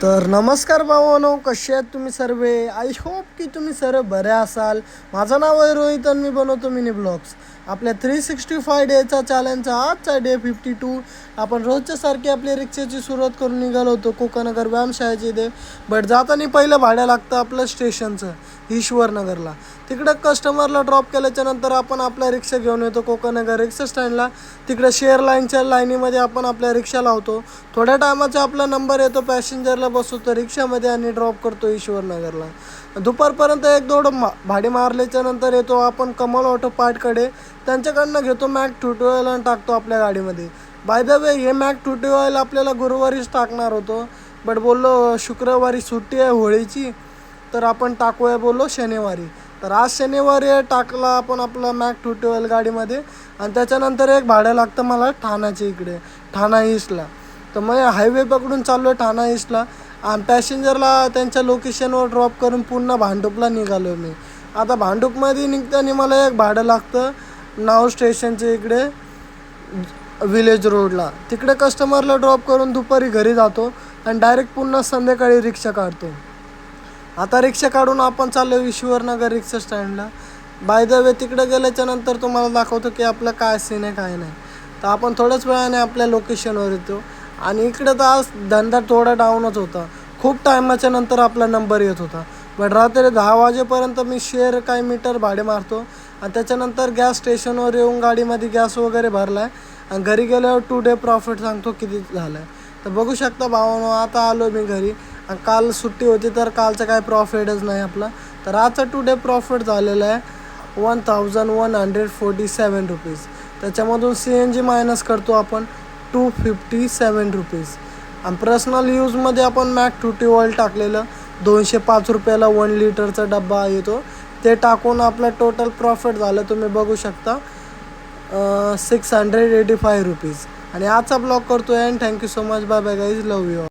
तर नमस्कार भावानो, कसे आहेत तुम्ही सर्व? आय होप की तुम्ही सर्व बरे असाल. माझं नाव आहे रोहित आणि मी बनवतो मिनी ब्लॉग्स. आपल्या 365 डेचा चॅलेंजचा आजचा डे 52. आपण रोजच्या सारखी आपली रिक्षाची सुरुवात करून निघालो होतो कोकणनगर व्यायामशाळेची इथे. बट जाताना पहिलं भाडं लागतं आपलं स्टेशनचं ईश्वरनगरला. तिकडं कस्टमरला ड्रॉप केल्याच्या नंतर आपण आपल्या रिक्षा घेऊन येतो कोकणनगर रिक्षा स्टँडला. तिकडे शेअर लाईनच्या लाईनीमध्ये आपण आपल्या रिक्षा लावतो. थोड्या टायमाचा आपला नंबर येतो, पॅसेंजरला बसवतो रिक्षामध्ये आणि ड्रॉप करतो ईश्वरनगरला. दुपारपर्यंत एक दोन भाडे मारल्याच्या नंतर येतो आपण कमल ऑटो पार्टकडे. त्यांच्याकडनं घेतो मॅक 212 आणि टाकतो आपल्या गाडीमध्ये. बाय द वे हे मॅक 212 आपल्याला गुरुवारीच टाकणार होतो, बट बोललो शुक्रवारी सुट्टी आहे होळीची, तर आपण टाकूया बोललो शनिवारी. तर आज शनिवारी टाकला आपण आपला मॅक 212 गाडीमध्ये. आणि त्याच्यानंतर एक भाडं लागतं मला ठाण्याच्या इकडे, ठाणा ईस्टला. तर मग हायवे पकडून चाललो आहे ठाणा ईस्टला आणि पॅसेंजरला त्यांच्या लोकेशनवर ड्रॉप करून पुन्हा भांडूपला निघालो आहे मी. आता भांडूपमध्ये निघताना मला एक भाडं लागतं नाव स्टेशनच्या इकडे विलेज रोडला. तिकडे कस्टमरला ड्रॉप करून दुपारी घरी जातो आणि डायरेक्ट पुन्हा संध्याकाळी रिक्षा काढतो. आता रिक्षा काढून आपण चाललो ईश्वरनगर रिक्षा स्टँडला. बाय द वे तिकडे गेल्याच्या नंतर तुम्हाला दाखवतो की आपलं काय सीन आहे काय नाही. तर आपण थोड्याच वेळाने आपल्या लोकेशनवर येतो. आणि इकडे तर आज धंदा थोडा डाऊनच होता. खूप टायमाच्या नंतर आपला नंबर येत होता. बट रात्री 10 वाजेपर्यंत मी शेअर काही मीटर भाडे मारतो आणि त्याच्यानंतर गॅस स्टेशनवर येऊन गाडीमध्ये गॅस वगैरे भरला आहे आणि घरी गेल्यावर 2 डे प्रॉफिट सांगतो किती झालं आहे. तर बघू शकता भावानो, आता आलो मी घरी. आणि काल सुट्टी होती तर कालचं काय प्रॉफिटच नाही आपला. तर आजचा 2 डे प्रॉफिट झालेला आहे 1147 रुपीज. त्याच्यामधून CNG मायनस करतो आपण 257 रुपीज. आणि पर्सनल यूजमध्ये आपण मॅक 212 टाकलेलं 205 रुपयाला 1 लिटरचा डब्बा येतो, ते टाकून आपलं टोटल प्रॉफिट झालं तुम्ही बघू शकता 685 रुपीज. आणि आजचा ब्लॉग करतो आहे. And thank you so much. Bye bye guys, love you.